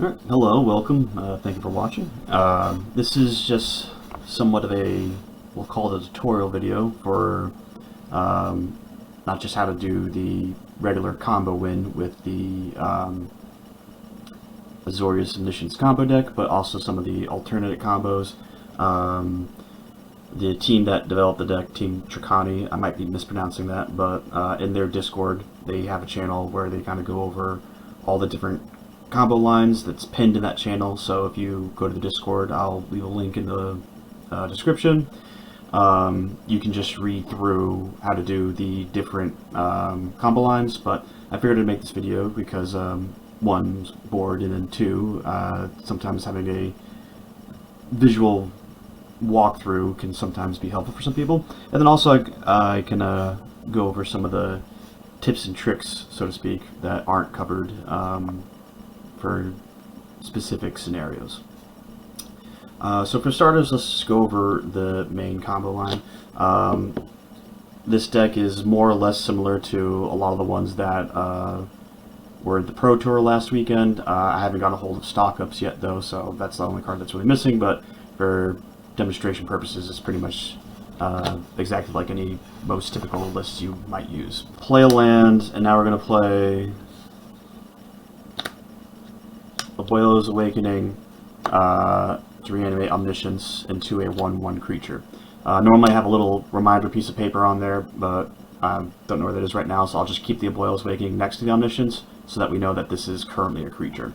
Alright, hello, welcome, thank you for watching. This is just somewhat of a, we'll call it a tutorial video for not just how to do the regular combo win with the Azorius Omniscience combo deck, but also some of the alternate combos. The team that developed the deck, Team Tricani, I might be mispronouncing that, but in their Discord, they have a channel where they kind of go over all the different combo lines that's pinned in that channel. So if you go to the Discord, I'll leave a link in the description. You can just read through how to do the different combo lines, but I figured I'd make this video because one, bored, and then two, sometimes having a visual walkthrough can sometimes be helpful for some people. And then also I can go over some of the tips and tricks, so to speak, that aren't covered for specific scenarios. So for starters, let's just go over the main combo line. This deck is more or less similar to a lot of the ones that were at the Pro Tour last weekend. I haven't got a hold of stock ups yet though, so that's the only card that's really missing, but for demonstration purposes it's pretty much exactly like any most typical lists you might use. Play a land, and now we're going to play Abuelo's Awakening to reanimate Omniscience into a 1/1 creature. Normally I have a little reminder piece of paper on there, but I don't know where that is right now, so I'll just keep the Abuelo's Awakening next to the Omniscience so that we know that this is currently a creature.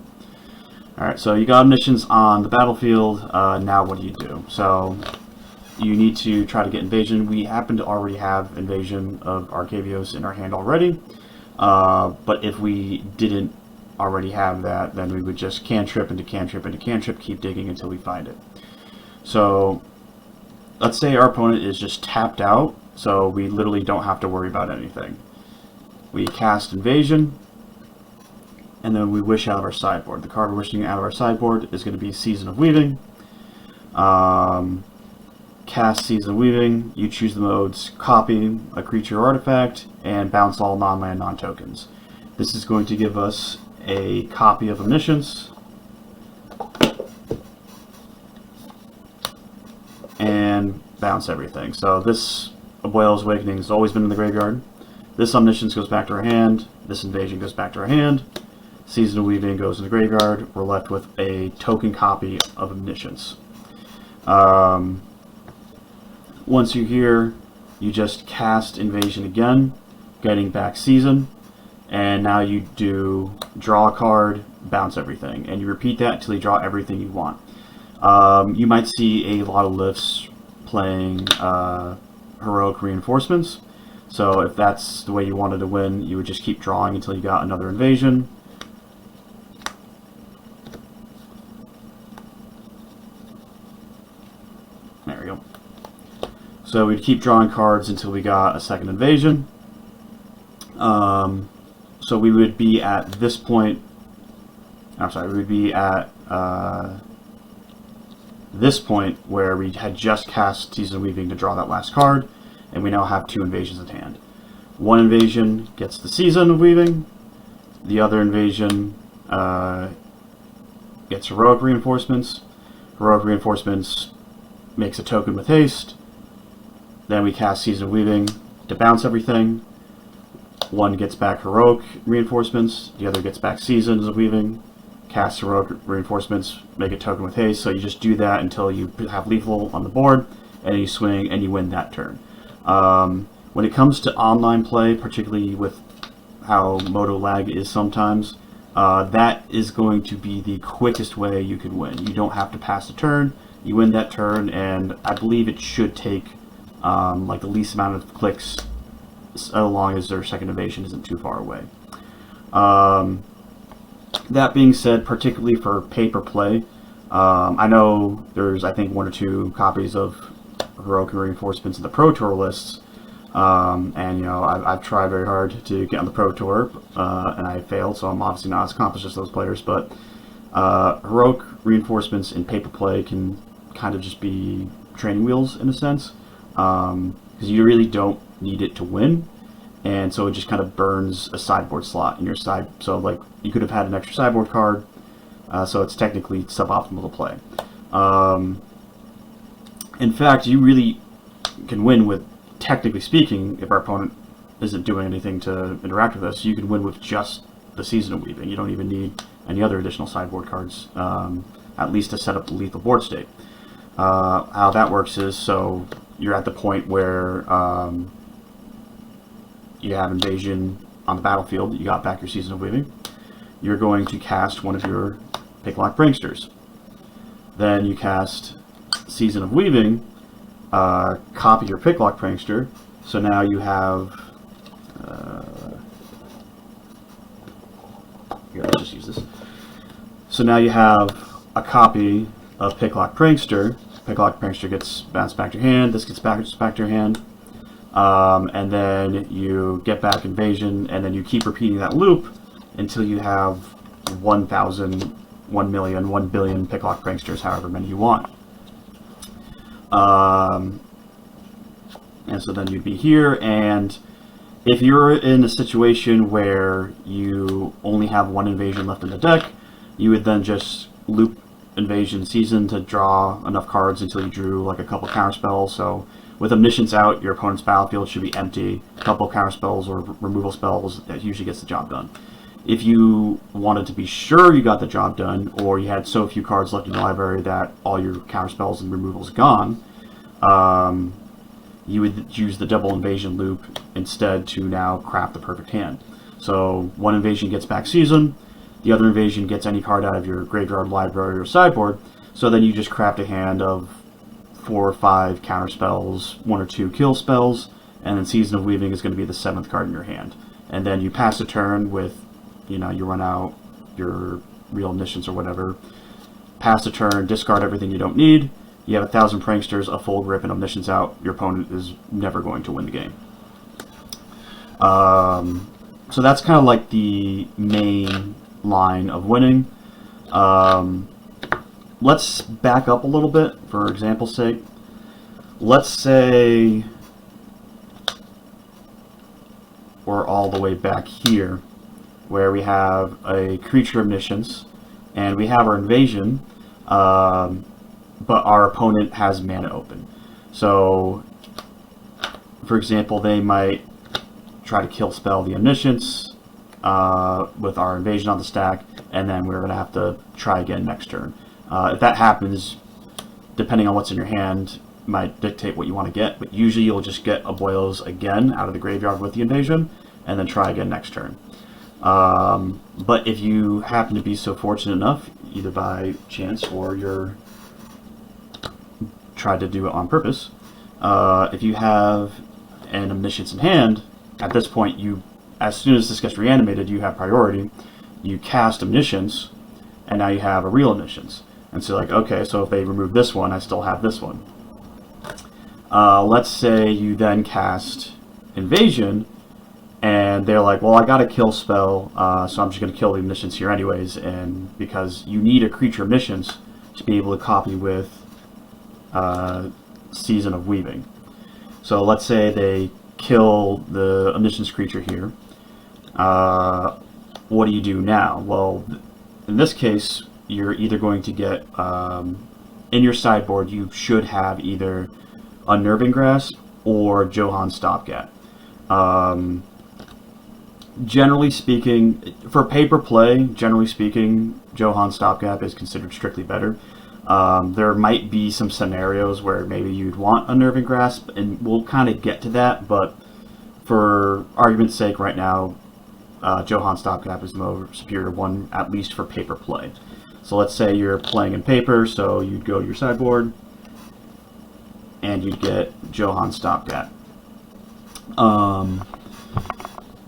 Alright, so you got Omniscience on the battlefield. Now what do? So you need to try to get Invasion. We happen to already have Invasion of Arcavios in our hand already, but if we didn't already have that, then we would just cantrip into cantrip into cantrip, keep digging until we find it. So let's say our opponent is just tapped out, so we literally don't have to worry about anything. We cast Invasion, and then we wish out of our sideboard. The card we're wishing out of our sideboard is going to be Season of Weaving. Cast Season of Weaving, you choose the modes copy a creature or artifact, and bounce all non-land, non-tokens. This is going to give us a copy of Omniscience, and bounce everything. So this Abuelo's Awakening has always been in the graveyard. This Omniscience goes back to our hand. This Invasion goes back to our hand. Season of Weaving goes in the graveyard. We're left with a token copy of Omniscience. Once you're here, you just cast Invasion again, getting back Season, and now you do draw a card, bounce everything, and you repeat that until you draw everything you want. You might see a lot of lifts playing Heroic Reinforcements, so if that's the way you wanted to win, you would just keep drawing until you got another Invasion. There we go. So we'd keep drawing cards until we got a second Invasion. So we would be at this point, we would be at this point where we had just cast Season of Weaving to draw that last card, and we now have two Invasions at hand. One Invasion gets the Season of Weaving, the other Invasion gets Heroic Reinforcements. Heroic Reinforcements makes a token with haste. Then we cast Season of Weaving to bounce everything. One gets back Heroic Reinforcements, the other gets back Seasons of Weaving, cast Heroic Reinforcements, make a token with haste. So you just do that until you have lethal on the board, and you swing and you win that turn. When it comes to online play, particularly with how Moto lag is sometimes, that is going to be the quickest way you can win. You don't have to pass a turn, you win that turn, and I believe it should take like the least amount of clicks, so long as their second Invasion isn't too far away. That being said, particularly for paper play, I know there's, I think, one or two copies of Heroic Reinforcements in the Pro Tour lists, and you know, I've tried very hard to get on the Pro Tour, and I failed, so I'm obviously not as accomplished as those players, but Heroic Reinforcements in paper play can kind of just be training wheels in a sense, because you really don't need it to win, and so it just kind of burns a sideboard slot in your side. So like, you could have had an extra sideboard card, so it's technically suboptimal to play. In fact, you really can win with, technically speaking, if our opponent isn't doing anything to interact with us, you can win with just the Season of Weaving. You don't even need any other additional sideboard cards, at least to set up the lethal board state. How that works is, so you're at the point where you have Invasion on the battlefield, you got back your Season of Weaving. You're going to cast one of your Picklock Pranksters. Then you cast Season of Weaving, copy your Picklock Prankster, so now you have, here, let's just use this. So now you have a copy of Picklock Prankster. Picklock Prankster gets bounced back to your hand, this gets bounced back to your hand, and then you get back Invasion, and then you keep repeating that loop until you have 1,000, 1 million, 1 billion Picklock Pranksters, however many you want. And so then you'd be here, and if you're in a situation where you only have one Invasion left in the deck, you would then just loop Invasion Season to draw enough cards until you drew like a couple counterspells. So with Omniscience out, your opponent's battlefield should be empty. A couple counterspells or removal spells, that usually gets the job done. If you wanted to be sure you got the job done, or you had so few cards left in your library that all your counterspells and removals gone, you would use the double Invasion loop instead to now craft the perfect hand. So one Invasion gets back Season, the other Invasion gets any card out of your graveyard, library, or sideboard, so then you just craft a hand of 4 or 5 counter spells, 1 or 2 kill spells, and then Season of Weaving is going to be the 7th card in your hand. And then you pass a turn with, you know, you run out your real Omniscience or whatever, pass a turn, discard everything you don't need, you have 1,000 Pranksters, a full grip, and Omniscience out, your opponent is never going to win the game. So that's kind of like the main line of winning. Let's back up a little bit for example's sake. Let's say we're all the way back here where we have a creature Omniscience and we have our Invasion, but our opponent has mana open. So for example, they might try to kill spell the Omniscience with our Invasion on the stack, and then we're going to have to try again next turn. If that happens, depending on what's in your hand, might dictate what you want to get, but usually you'll just get a Boils again out of the graveyard with the Invasion, and then try again next turn. But if you happen to be so fortunate enough, either by chance or you're tried to do it on purpose, if you have an Omniscience in hand, at this point, you, as soon as this gets reanimated, you have priority. You cast Omniscience, and now you have a real Omniscience. And so like, okay, so if they remove this one, I still have this one. Let's say you then cast Invasion, and they're like, well, I got a kill spell, so I'm just going to kill the Omniscience here anyways, and because you need a creature Omniscience to be able to copy with Season of Weaving. So let's say they kill the Omniscience creature here. What do you do now? Well, in this case, you're either going to get, in your sideboard, you should have either Unnerving Grasp or Johann Stopgap. Generally speaking, for paper play, generally speaking, Johann Stopgap is considered strictly better. There might be some scenarios where maybe you'd want Unnerving Grasp, and we'll kind of get to that, but for argument's sake right now, Johann Stopgap is the more superior one, at least for paper play. So let's say you're playing in paper, so you'd go to your sideboard, and you'd get Johann Stopgap.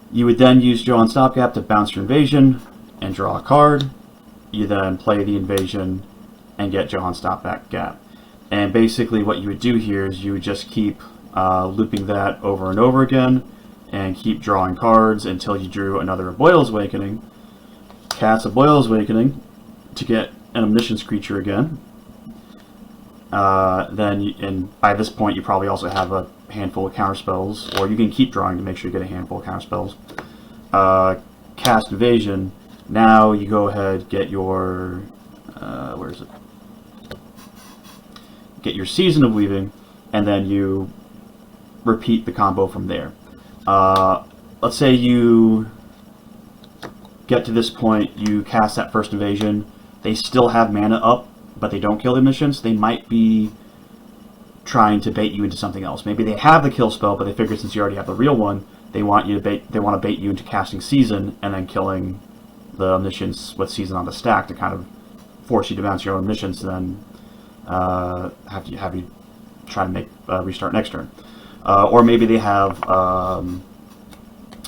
You would then use Johann Stopgap to bounce your Invasion and draw a card. You then play the Invasion and get Johann Stopgap. And basically what you would do here is you would just keep looping that over and over again and keep drawing cards until you drew another Boils Awakening. Cast a Boils Awakening to get an Omniscience creature again. And by this point you probably also have a handful of counterspells, or you can keep drawing to make sure you get a handful of counterspells. Cast Invasion, Now you go ahead, get your where is it? Get your Season of Weaving, and then you repeat the combo from there. Let's say you get to this point, you cast that first invasion, they still have mana up, but they don't kill the Omniscience. They might be trying to bait you into something else. Maybe they have the kill spell, but they figure since you already have the real one, they want to bait you into casting Season and then killing the Omniscience with Season on the stack to kind of force you to bounce your own Omniscience, and then have you try to make restart next turn. Or maybe they have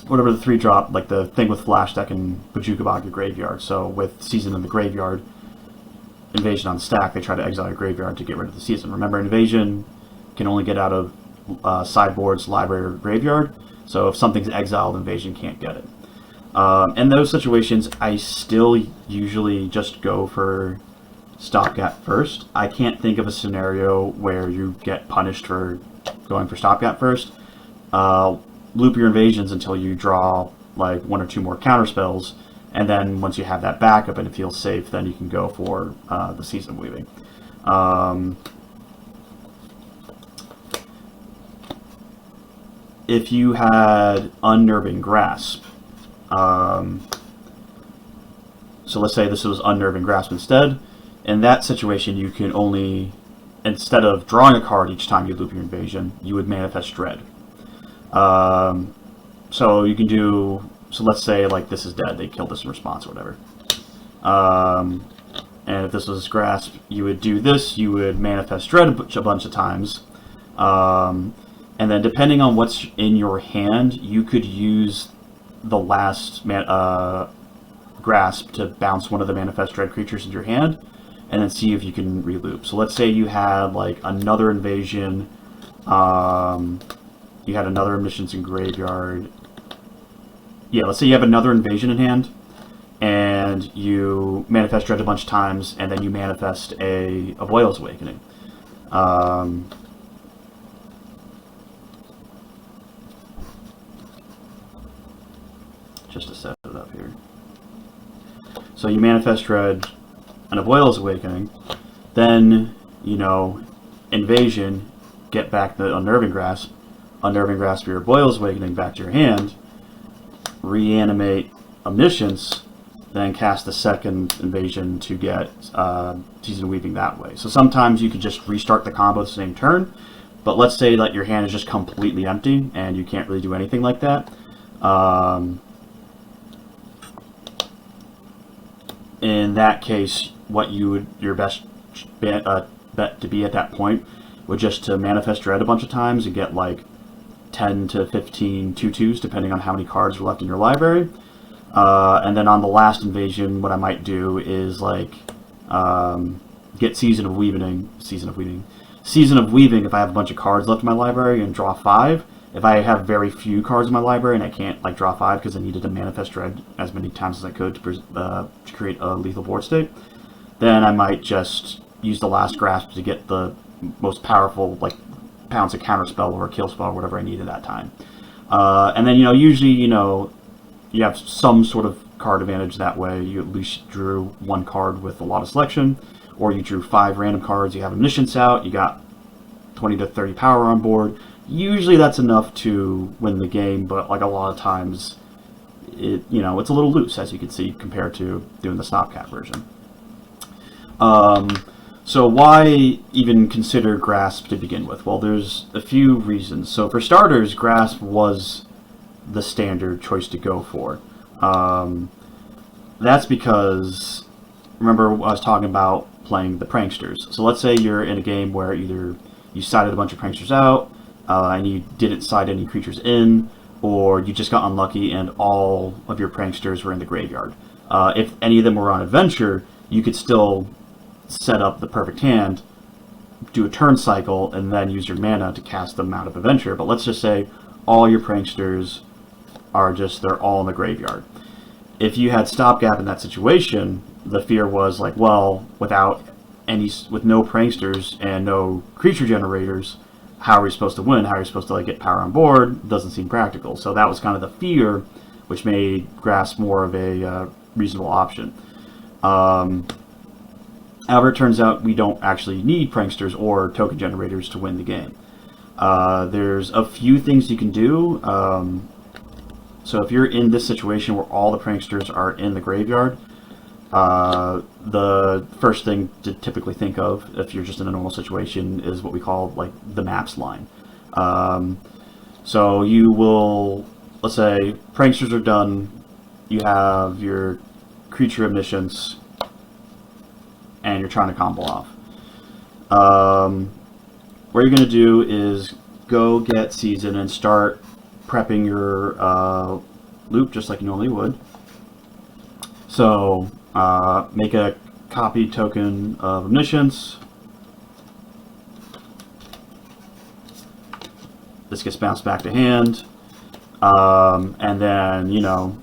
whatever the 3-drop, like the thing with Flash that can Bojuka Bog your graveyard. So with Season in the graveyard, Invasion on the stack, they try to exile your graveyard to get rid of the Season. Remember, Invasion can only get out of sideboards, library, or graveyard. So if something's exiled, Invasion can't get it. In those situations, I still usually just go for Stopgap first. I can't think of a scenario where you get punished for going for Stopgap first. Loop your invasions until you draw like 1 or 2 more counterspells, and then once you have that backup and it feels safe, then you can go for the Season of Weaving. If you had Unnerving Grasp, so let's say this was Unnerving Grasp instead, in that situation you can only, instead of drawing a card each time you loop your invasion, you would Manifest Dread. So you can do, so let's say like this is dead, they killed this in response or whatever. And if this was Grasp, you would do this, you would Manifest Dread a bunch of times. And then depending on what's in your hand, you could use the last Grasp to bounce one of the Manifest Dread creatures into your hand, and then see if you can reloop. So let's say you had like another invasion, you had another Omniscience in graveyard. Yeah, let's say you have another invasion in hand, and you Manifest Dread a bunch of times, and then you manifest a Boyle's Awakening. Just to set it up here. So you Manifest Dread and a Boyle's Awakening, then, you know, Invasion, get back the Unnerving Grasp for your Boyle's Awakening back to your hand, reanimate Omniscience, then cast the second Invasion to get Season of Weaving that way. So sometimes you could just restart the combo the same turn, but let's say that your hand is just completely empty and you can't really do anything like that. In that case, what your best bet to be at that point would just to Manifest Dread a bunch of times and get like 10 to 15 2/2s depending on how many cards are left in your library. And then on the last invasion, what I might do is like get Season of Weaving if I have a bunch of cards left in my library, and draw 5. If I have very few cards in my library and I can't like draw 5 because I needed to Manifest Dread as many times as I could to create a lethal board state, then I might just use the last Grasp to get the most powerful, like, pounce a counterspell or a kill spell or whatever I need at that time. And then, you know, usually, you know, you have some sort of card advantage that way. You at least drew 1 card with a lot of selection, or you drew 5 random cards, you have Omniscience out, you got 20 to 30 power on board. Usually that's enough to win the game, but like a lot of times, it's a little loose, as you can see, compared to doing the Stopgap version. So why even consider Grasp to begin with? Well, there's a few reasons. So for starters, Grasp was the standard choice to go for. That's because, remember I was talking about playing the Pranksters. So let's say you're in a game where either you sided a bunch of Pranksters out, and you didn't side any creatures in, or you just got unlucky and all of your Pranksters were in the graveyard. If any of them were on Adventure, you could still set up the perfect hand, do a turn cycle, and then use your mana to cast them out of Adventure. But let's just say all your Pranksters they're all in the graveyard. If you had Stopgap in that situation, the fear was like, well, with no Pranksters and no creature generators, how are we supposed to win? How are we supposed to get power on board? Doesn't seem practical. So that was kind of the fear, which made Grasp more of a reasonable option. However, it turns out we don't actually need pranksters or token generators to win the game. There's a few things you can do. So if you're in this situation where all the pranksters are in the graveyard, the first thing to typically think of, if you're just in a normal situation, is what we call like the maps line. So you will, let's say, pranksters are done, you have your creature Omniscience, and you're trying to combo off. What you're going to do is go get Season and start prepping your loop just like you normally would. So make a copy token of Omniscience. This gets bounced back to hand, and then, you know,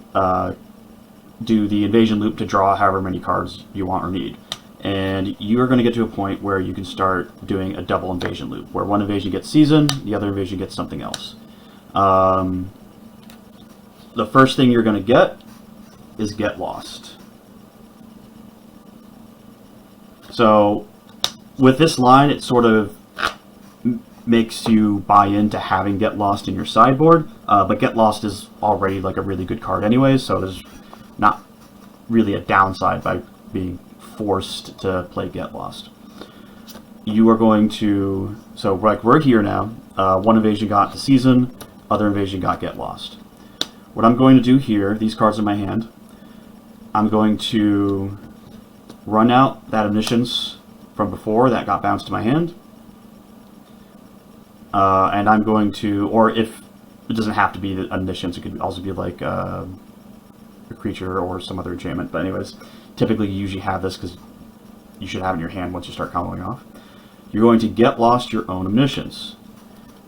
do the invasion loop to draw however many cards you want or need. And you are going to get to a point where you can start doing a double invasion loop, where one invasion gets Season, the other invasion gets something else. The first thing you're going to get is Get Lost. So with this line, it sort of makes you buy into having Get Lost in your sideboard, but Get Lost is already like a really good card anyway, so there's not really a downside by being forced to play Get Lost. You are going to, so like we're here now, one invasion got to Season, other invasion got Get Lost. What I'm going to do here, these cards in my hand, I'm going to run out that Omniscience from before that got bounced to my hand, and I'm going to, or if it doesn't have to be the Omniscience, it could also be like a creature or some other enchantment, but anyways, typically you usually have this because you should have it in your hand once you start comboing off. You're going to Get Lost your own Omniscience.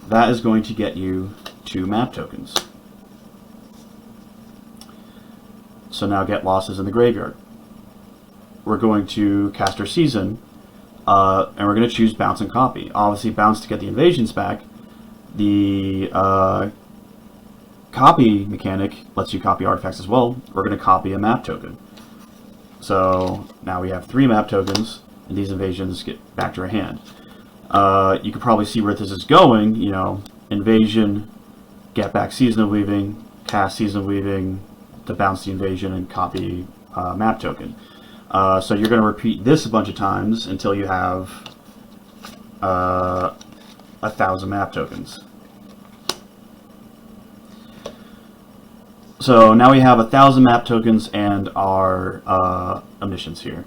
That is going to get you 2 map tokens. So now Get Lost is in the graveyard. We're going to cast our Season, and we're going to choose Bounce and Copy. Obviously, Bounce to get the invasions back. The copy mechanic lets you copy artifacts as well. We're going to copy a map token. So now we have 3 map tokens, and these invasions get back to our hand. You can probably see where this is going. You know, invasion, get back Season of Weaving, cast Season of Weaving to bounce the invasion and copy map token. So you're going to repeat this a bunch of times until you have 1,000 map tokens. So now we have 1,000 map tokens and our Omniscience here.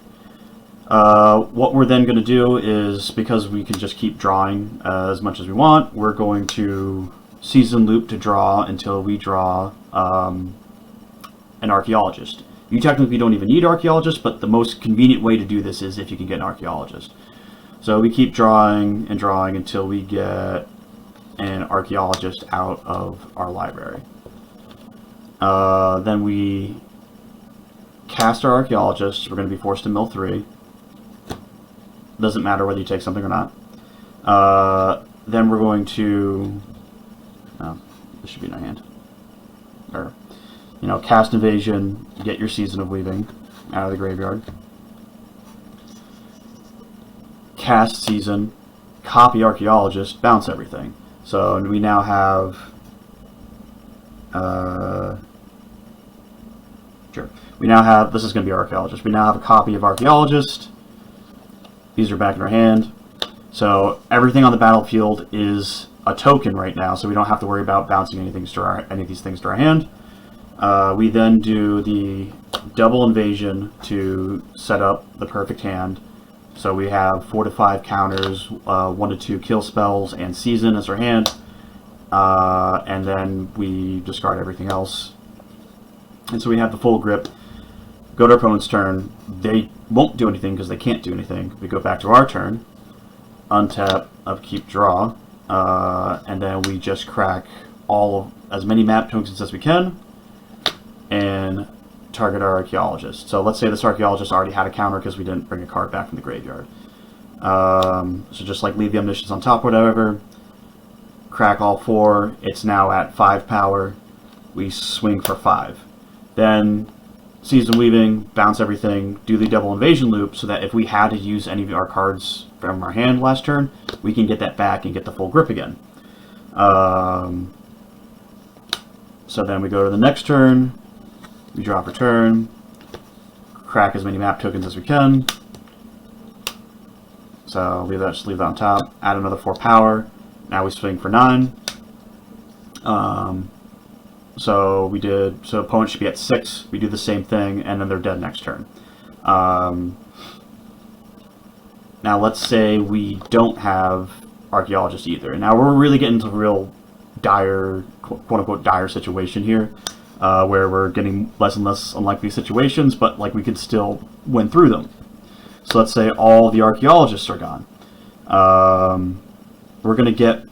What we're then going to do is, because we can just keep drawing as much as we want, we're going to Season loop to draw until we draw an Archaeologist. You technically don't even need Archaeologist, but the most convenient way to do this is if you can get an Archaeologist. So we keep drawing and drawing until we get an Archaeologist out of our library. Then we cast our Archaeologist. We're going to be forced to mill 3. Doesn't matter whether you take something or not. Then we're going to, this should be in our hand. Or, you know, cast Invasion, get your Season of Weaving out of the graveyard. Cast Season, copy Archaeologist, bounce everything. So we now have, we now have, this is going to be Archaeologist. We now have a copy of Archaeologist. These are back in our hand. So everything on the battlefield is a token right now, so we don't have to worry about bouncing any of these to our hand. We then do the double invasion to set up the perfect hand. So we have 4 to 5 counters, 1 to 2 kill spells, and Season as our hand. And then we discard everything else. And so we have the full grip. Go to our opponent's turn. They won't do anything because they can't do anything. We go back to our turn. Untap, upkeep, draw. And then we just crack as many map tokens as we can and target our Archaeologist. So let's say this Archaeologist already had a counter because we didn't bring a card back from the graveyard. So just like leave the Omniscience on top or whatever. Crack all 4. It's now at 5 power. We swing for 5. Then Season Weaving, bounce everything, do the double invasion loop, so that if we had to use any of our cards from our hand last turn, we can get that back and get the full grip again. So then we go to the next turn, we draw for turn, crack as many map tokens as we can. So just leave that on top, add another 4 power, now we swing for 9. So opponent should be at 6, we do the same thing, and then they're dead next turn. Now let's say we don't have Archaeologist either. Now we're really getting into real dire, quote-unquote dire situation here, where we're getting less and less unlikely situations, but like we could still win through them. So let's say all the Archaeologists are gone. We're going to get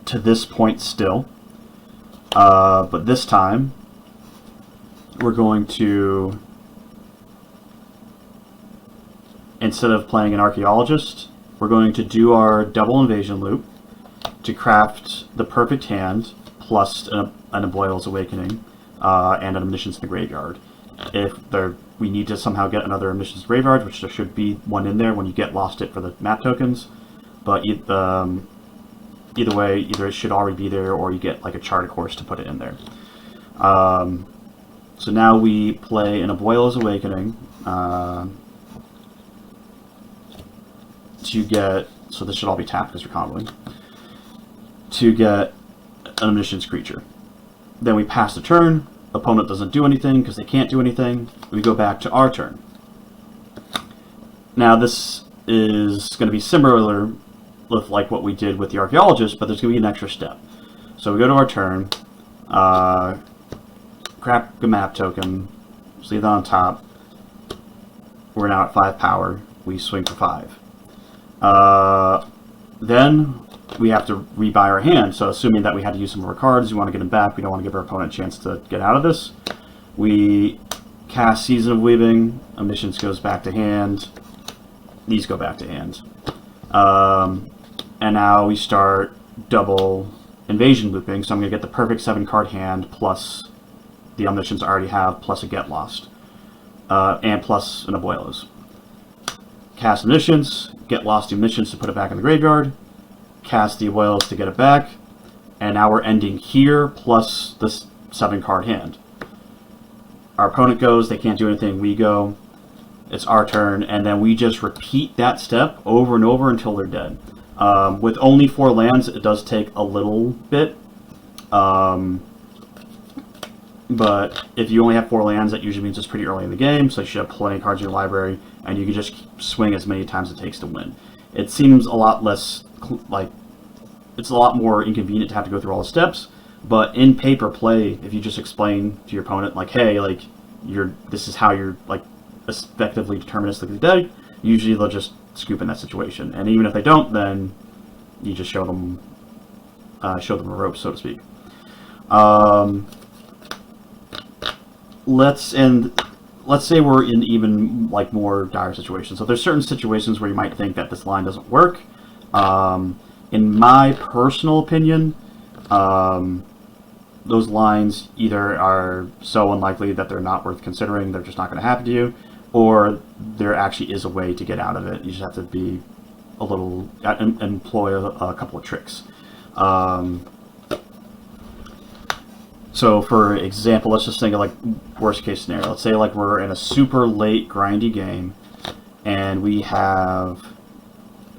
to this point still. But this time, we're going to, instead of playing an Archaeologist, we're going to do our double invasion loop to craft the perfect hand, plus an Aboyle's Awakening, and an Omniscience in the graveyard. If we need to somehow get another Omniscience in the graveyard, which there should be one in there when you get Lost It for the map tokens, but either way, either it should already be there, or you get like a Charted Course to put it in there. So now we play an Aboyle's Awakening to get, so this should all be tapped because we're comboing, to get an Omniscience creature. Then we pass the turn, opponent doesn't do anything because they can't do anything, we go back to our turn. Now this is going to be similar with like what we did with the Archaeologist, but there's going to be an extra step. So we go to our turn, crack a map token, just leave that on top. We're now at 5 power, we swing for 5. Then we have to rebuy our hand, so assuming that we had to use some of our cards, we want to get them back, we don't want to give our opponent a chance to get out of this. We cast Season of Weaving, Omniscience goes back to hand, these go back to hand. And now we start double invasion looping, so I'm going to get the perfect 7-card hand plus the Omniscience I already have, plus a Get Lost, and plus an Aboyle's. Cast Omniscience, get Lost the Omniscience to put it back in the graveyard, cast the Aboyle's to get it back, and now we're ending here plus this 7-card hand. Our opponent goes, they can't do anything, we go, it's our turn, and then we just repeat that step over and over until they're dead. With only 4 lands, it does take a little bit, but if you only have 4 lands, that usually means it's pretty early in the game, so you should have plenty of cards in your library, and you can just swing as many times as it takes to win. It seems a lot less, like, it's a lot more inconvenient to have to go through all the steps, but in paper play, if you just explain to your opponent, like, hey, like, this is how you're, like, effectively deterministically dead, usually they'll just scoop in that situation. And even if they don't, then you just show them a rope, so to speak. Let's say we're in even like more dire situations. So there's certain situations where you might think that this line doesn't work. In my personal opinion, those lines either are so unlikely that they're not worth considering, they're just not going to happen to you, or there actually is a way to get out of it. You just have to be a little, employ a couple of tricks. So for example, let's just think of like worst case scenario. Let's say like we're in a super late grindy game and we have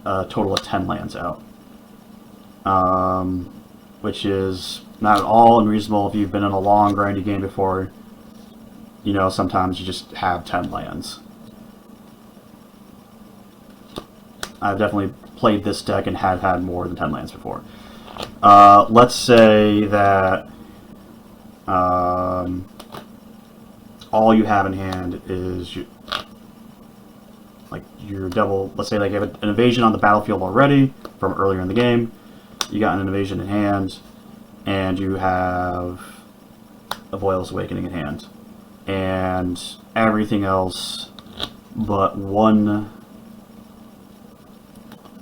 a total of 10 lands out. Which is not at all unreasonable if you've been in a long grindy game before. You know, sometimes you just have 10 lands. I've definitely played this deck and have had more than 10 lands before. Let's say that all you have in hand is your double. Let's say like you have an invasion on the battlefield already from earlier in the game. You got an invasion in hand, and you have a Aboyle's Awakening in hand, and everything else but one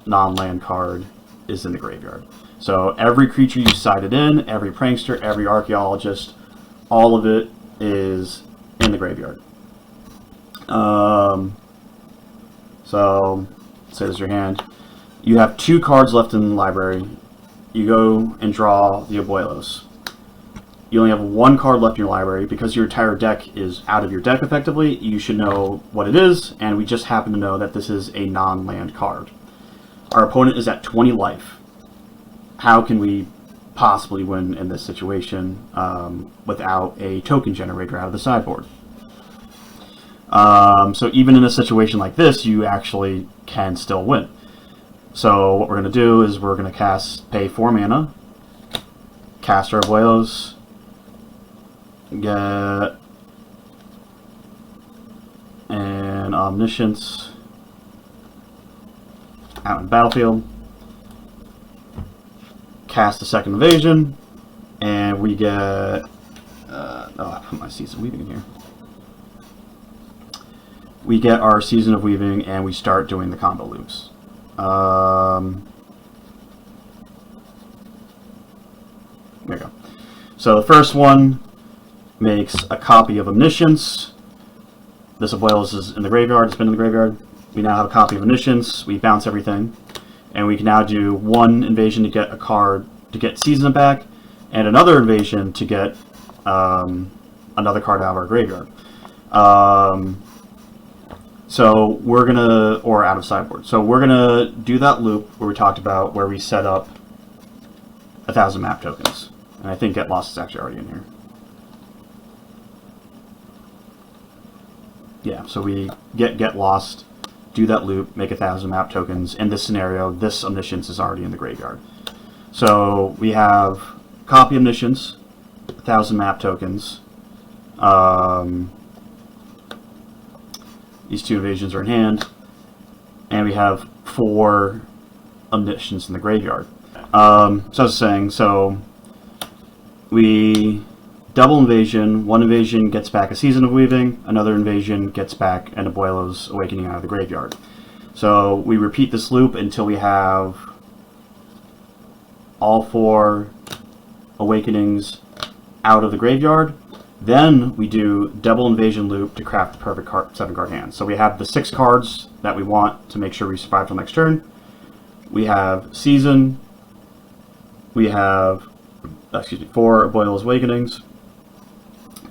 non-land card is in the graveyard. So every creature you sided in, every prankster, every archaeologist, all of it is in the graveyard. So, say this is your hand. You have 2 cards left in the library. You go and draw the Abuelos. You only have 1 card left in your library. Because your entire deck is out of your deck effectively, you should know what it is, and we just happen to know that this is a non-land card. Our opponent is at 20 life. How can we possibly win in this situation without a token generator out of the sideboard? So even in a situation like this, you actually can still win. So what we're going to do is we're going to pay 4 mana, cast our Abuelos, get an Omniscience out in the battlefield, cast a second invasion, and we get I put my Season of Weaving in here. We get our Season of Weaving, and we start doing the combo loops. There we go. So the first one makes a copy of Omniscience. This Abuelos is in the graveyard. It's been in the graveyard. We now have a copy of Omniscience. We bounce everything, and we can now do 1 invasion to get a card to get Season back, and another invasion to get another card out of our graveyard. So we're gonna, or out of sideboard. So we're gonna do that loop where we talked about where we set up 1,000 map tokens, and I think Get Lost is actually already in here. Yeah, so we get Lost, do that loop, make 1,000 map tokens. In this scenario, this Omniscience is already in the graveyard. So we have copy Omniscience, 1,000 map tokens. These 2 invasions are in hand, and we have 4 Omniscience in the graveyard. So I was saying, so we double invasion. 1 invasion gets back a Season of Weaving. Another invasion gets back an Abuelos Awakening out of the graveyard. So we repeat this loop until we have all 4 Awakenings out of the graveyard. Then we do double invasion loop to craft the perfect 7-card hand. So we have the 6 cards that we want to make sure we survive till next turn. We have Season. We have 4 Abuelos Awakenings.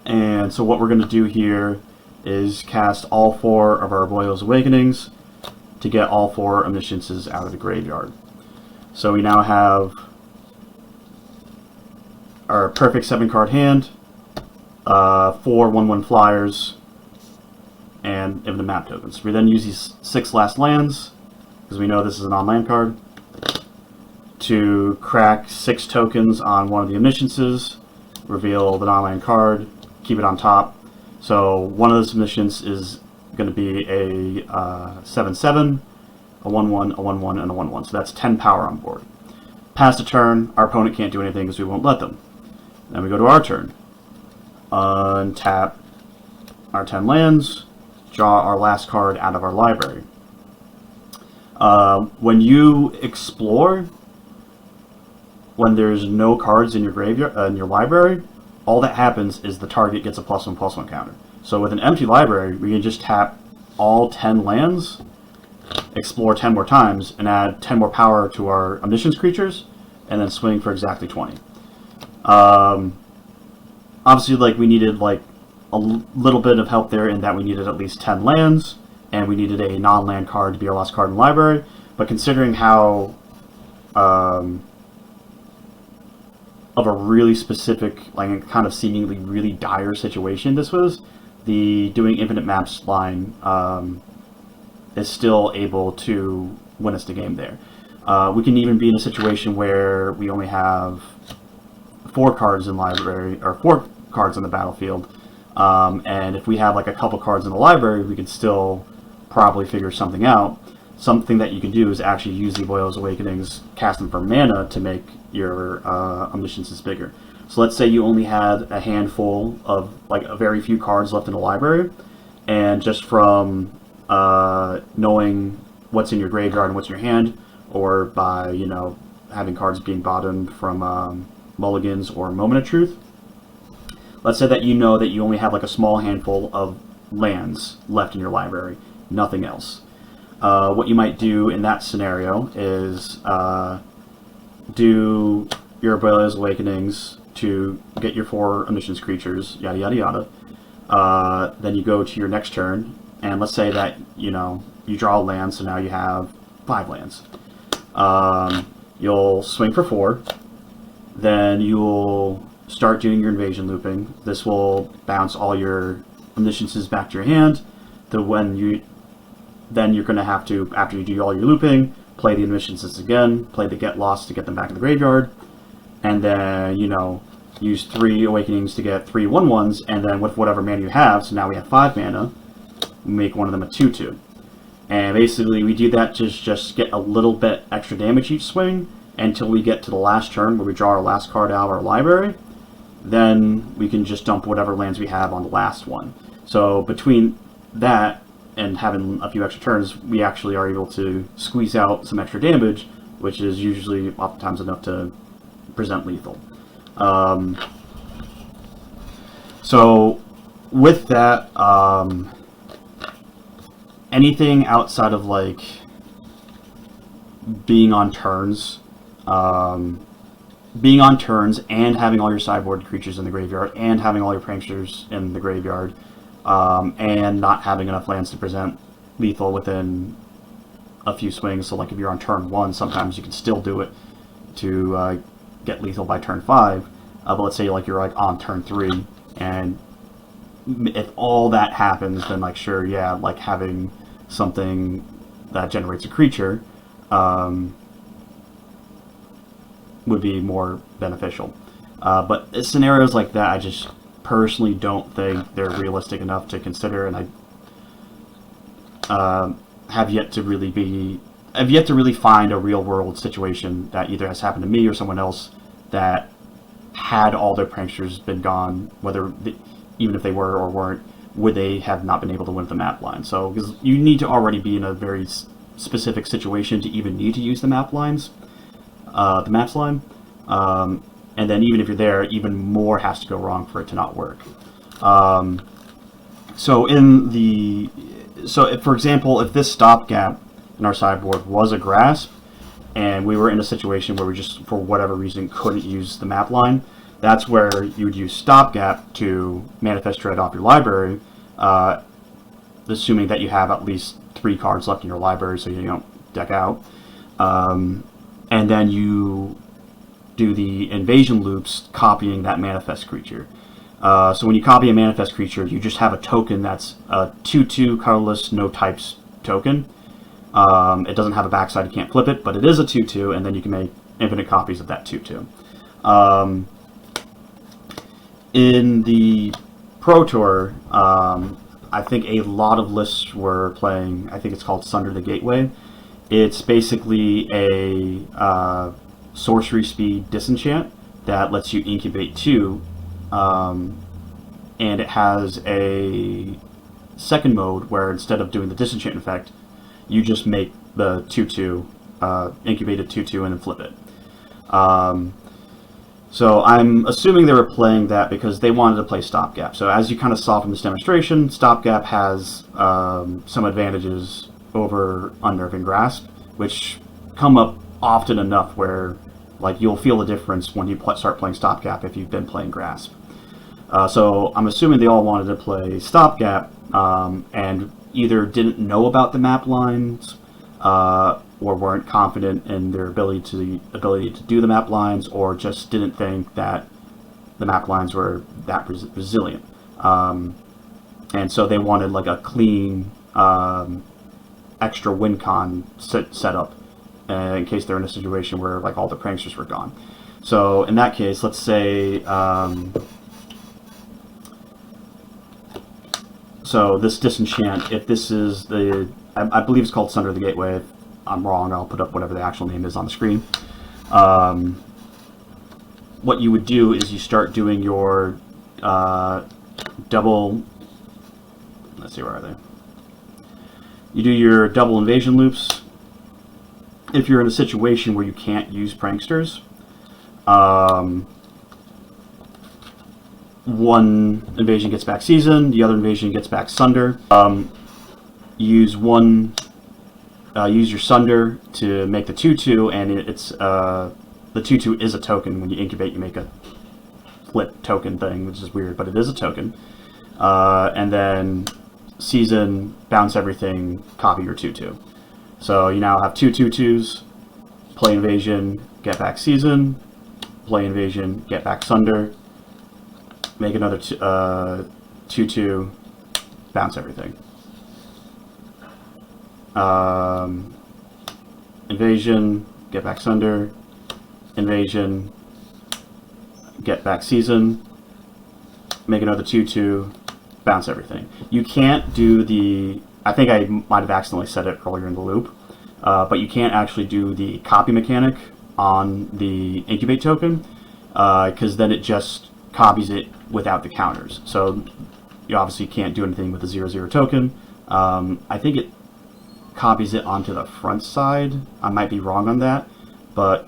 And so what we're going to do here is cast all 4 of our Abuelos Awakenings to get all 4 Omnisciences out of the graveyard. So we now have our perfect 7-card hand, 4 1/1 flyers, and the map tokens. We then use these 6 last lands, because we know this is a non-land card, to crack 6 tokens on one of the Omnisciences, reveal the non-land card, keep it on top. So one of those Omniscience is going to be a 7/7, a 1/1, a 1/1, and a 1/1. So that's 10 power on board. Past a turn, our opponent can't do anything because we won't let them. Then we go to our turn. Untap our 10 lands, draw our last card out of our library. When you explore, when there's no cards in your graveyard, in your library, all that happens is the target gets a +1/+1 counter. So with an empty library, we can just tap all 10 lands, explore 10 more times, and add 10 more power to our Omniscience creatures, and then swing for exactly 20. Obviously, like, we needed like a little bit of help there in that we needed at least 10 lands, and we needed a non-land card to be our last card in the library. But considering how of a really specific, like, kind of seemingly really dire situation this was, the doing infinite maps line is still able to win us the game there. We can even be in a situation where we only have 4 cards in library, or 4 cards on the battlefield, and if we have like a couple cards in the library, we can still probably figure something out. Something that you can do is actually use the Abuelos Awakenings, cast them for mana to make your Omnisciences bigger. So let's say you only had a handful of, like, a very few cards left in the library, and just from knowing what's in your graveyard and what's in your hand, or by, you know, having cards being bottomed from mulligans or Moment of Truth, let's say that you know that you only have like a small handful of lands left in your library, nothing else. What you might do in that scenario is do your Abuela's Awakenings to get your 4 Omniscience creatures, yada yada yada. Then you go to your next turn, and let's say that you draw a land, so now you have 5 lands. You'll swing for 4, then you'll start doing your invasion looping. This will bounce all your Omnisciences back to your hand. Then you're going to have to, after you do all your looping, play the Omnisciences again, play the Get Lost to get them back in the graveyard, and then, use 3 Awakenings to get 3 1/1s, and then with whatever mana you have, so now we have 5 mana, make one of them a 2/2. And basically we do that to just get a little bit extra damage each swing until we get to the last turn where we draw our last card out of our library. Then we can just dump whatever lands we have on the last one. So between that and having a few extra turns, we actually are able to squeeze out some extra damage, which is usually oftentimes enough to present lethal. So with that, anything outside of like being on turns and having all your sideboard creatures in the graveyard and having all your pranksters in the graveyard, and not having enough lands to present lethal within a few swings. So like if you're on turn 1, sometimes you can still do it to get lethal by turn 5. But let's say like you're like on turn 3, and if all that happens, then like sure, yeah, like having something that generates a creature would be more beneficial. But scenarios like that, I just personally don't think they're realistic enough to consider, and I have yet to really find a real world situation that either has happened to me or someone else that had all their pranksters been gone, even if they were or weren't, would they have not been able to win the map line. So because you need to already be in a very specific situation to even need to use the maps line. And then even if you're there, even more has to go wrong for it to not work. So if, for example, if this stopgap in our sideboard was a grasp, and we were in a situation where we just, for whatever reason, couldn't use the map line, that's where you would use stopgap to manifest dread off your library, assuming that you have at least 3 cards left in your library so you don't deck out. And then you do the invasion loops copying that manifest creature. So when you copy a manifest creature, you just have a token that's a 2/2 colorless, no types token. It doesn't have a backside, you can't flip it, but it is a 2/2, and then you can make infinite copies of that 2/2. In the Pro Tour, I think a lot of lists were playing, I think it's called Sunder the Gateway. It's basically a sorcery speed disenchant that lets you incubate 2, and it has a second mode where instead of doing the disenchant effect, you just make the 2/2, incubated 2/2 and then flip it. So I'm assuming they were playing that because they wanted to play Stopgap. So as you kind of saw from this demonstration, Stopgap has some advantages over Unnerving Grasp, which come up often enough where like you'll feel the difference when you start playing Stopgap if you've been playing Grasp. So I'm assuming they all wanted to play Stopgap and either didn't know about the map lines or weren't confident in their ability to do the map lines, or just didn't think that the map lines were that resilient. And so they wanted like a clean extra win con setup in case they're in a situation where like all the pranksters were gone. So in that case, let's say so this disenchant, if this is the, I believe it's called Sunder the Gateway. If I'm wrong, I'll put up whatever the actual name is on the screen. What you would do is you start doing your double, let's see, where are they? You do your double invasion loops. If you're in a situation where you can't use pranksters, one invasion gets back season, the other invasion gets back sunder. Use your sunder to make the 2/2, and it's the 2/2 is a token. When you incubate, you make a flip token thing, which is weird, but it is a token. And then season, bounce everything, copy your 2/2. So you now have 2 2/2s, play invasion, get back season, play invasion, get back sunder, make another 2/2, bounce everything. Invasion, get back sunder, invasion, get back season, make another 2/2, bounce everything. You can't do the, I think I might have accidentally said it earlier in the loop, but you can't actually do the copy mechanic on the incubate token, because then it just copies it without the counters. So you obviously can't do anything with the 0/0 token. I think it copies it onto the front side. I might be wrong on that, but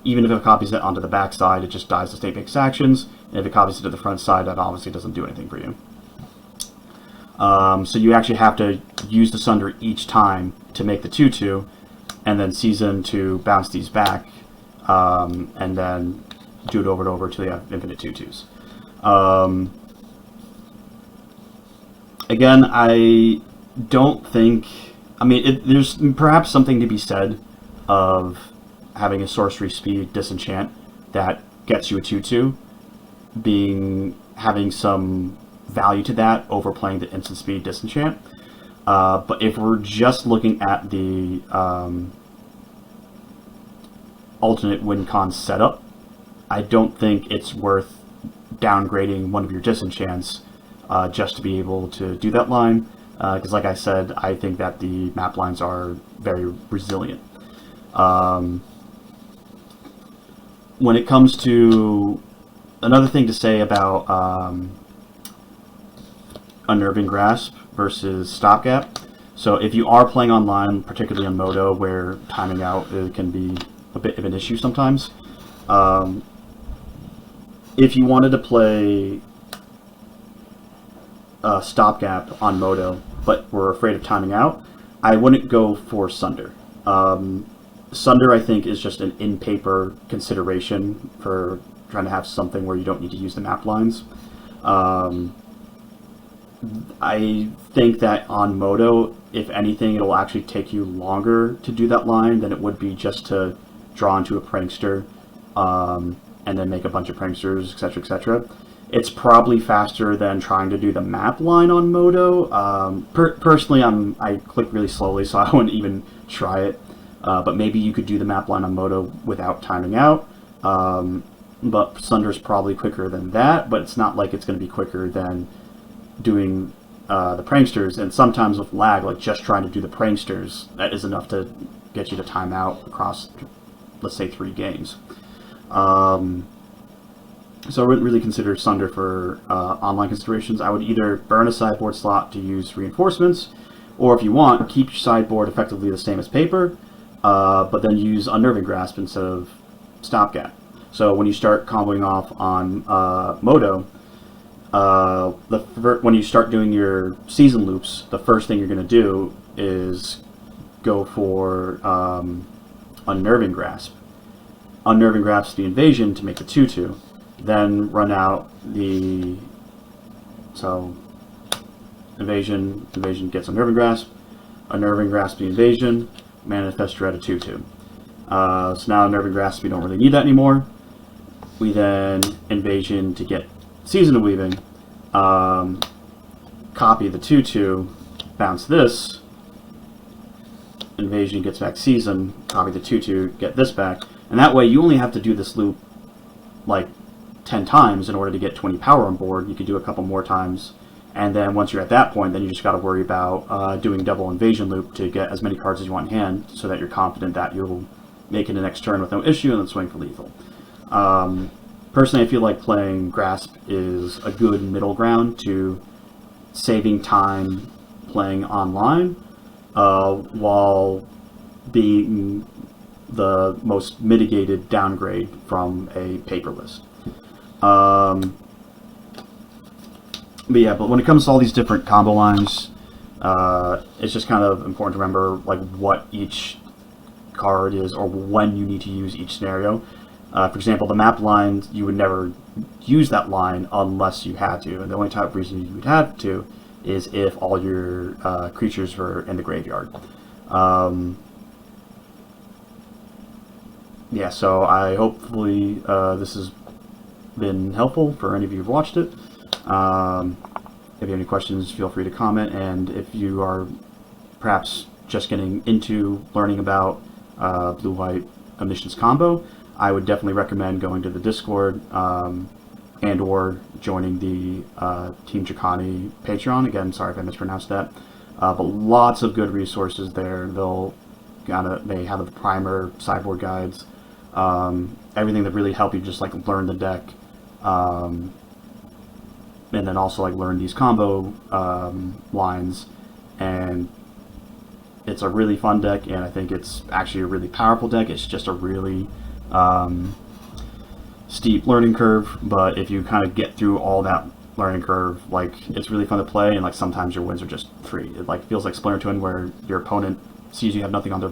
even if it copies it onto the back side, it just dies to state-based actions. And if it copies it to the front side, that obviously doesn't do anything for you. So you actually have to use the sunder each time to make the 2/2, and then season to bounce these back, and then do it over and over until you have infinite 2/2s. Again, I don't think, I mean, there's perhaps something to be said of having a sorcery speed disenchant that gets you a 2/2, having some value to that over playing the instant speed disenchant. But if we're just looking at the alternate win-con setup, I don't think it's worth downgrading one of your disenchants just to be able to do that line. Because like I said, I think that the map lines are very resilient. When it comes to another thing to say about Unnerving Grasp versus Stopgap. So if you are playing online, particularly on Modo, where timing out can be a bit of an issue sometimes, if you wanted to play Stopgap on Modo, but were afraid of timing out, I wouldn't go for Sunder. Sunder, I think, is just an in-paper consideration for trying to have something where you don't need to use the map lines. I think that on Modo, if anything, it'll actually take you longer to do that line than it would be just to draw into a prankster and then make a bunch of pranksters, etc., etc. It's probably faster than trying to do the map line on Modo. Personally, I click really slowly, so I wouldn't even try it. But maybe you could do the map line on Modo without timing out. But Sunder's probably quicker than that, but it's not like it's going to be quicker than doing the pranksters. And sometimes with lag, like just trying to do the pranksters, that is enough to get you to time out across, let's say, 3 games. So I wouldn't really consider Sunder for online considerations. I would either burn a sideboard slot to use reinforcements, or if you want, keep your sideboard effectively the same as paper, but then use Unnerving Grasp instead of Stopgap. So when you start comboing off on Modo, when you start doing your season loops, the first thing you're going to do is go for Unnerving Grasp. Unnerving Grasp the invasion to make the 2/2. Then run out the, so invasion gets Unnerving Grasp the invasion, manifest dread a 2/2. So now Unnerving Grasp, we don't really need that anymore. We then invasion to get Season of Weaving, copy the 2/2, bounce this, invasion gets back season, copy the 2/2, get this back, and that way you only have to do this loop like 10 times in order to get 20 power on board. You could do a couple more times, and then once you're at that point, then you just got to worry about doing double invasion loop to get as many cards as you want in hand, so that you're confident that you'll make it the next turn with no issue and then swing for lethal. Personally, I feel like playing Grasp is a good middle ground to saving time playing online while being the most mitigated downgrade from a paper list. But yeah, but when it comes to all these different combo lines, it's just kind of important to remember like what each card is or when you need to use each scenario. For example, the map line, you would never use that line unless you had to, and the only type of reason you would have to is if all your creatures were in the graveyard. Yeah, so I hopefully this has been helpful for any of you who've watched it. If you have any questions, feel free to comment, and if you are perhaps just getting into learning about blue-white Omniscience combo, I would definitely recommend going to the Discord and or joining the Team Dracani Patreon. Again, sorry if I mispronounced that. But lots of good resources there. They have the primer, sideboard guides, everything that really help you just like learn the deck, and then also like learn these combo lines. And it's a really fun deck, and I think it's actually a really powerful deck. It's just a really steep learning curve, but if you kind of get through all that learning curve, like it's really fun to play, and like sometimes your wins are just free. It like feels like Splinter Twin, where your opponent sees you have nothing on your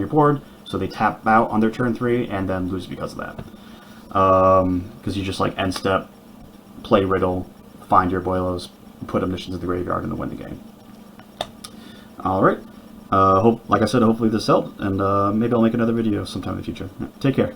board, so they tap out on their turn 3 and then lose because of that. Because you just like end step, play Riddle, find your Boilos, put Omniscience in the graveyard, and then win the game. All right. Like I said, hopefully this helped, and maybe I'll make another video sometime in the future. Take care.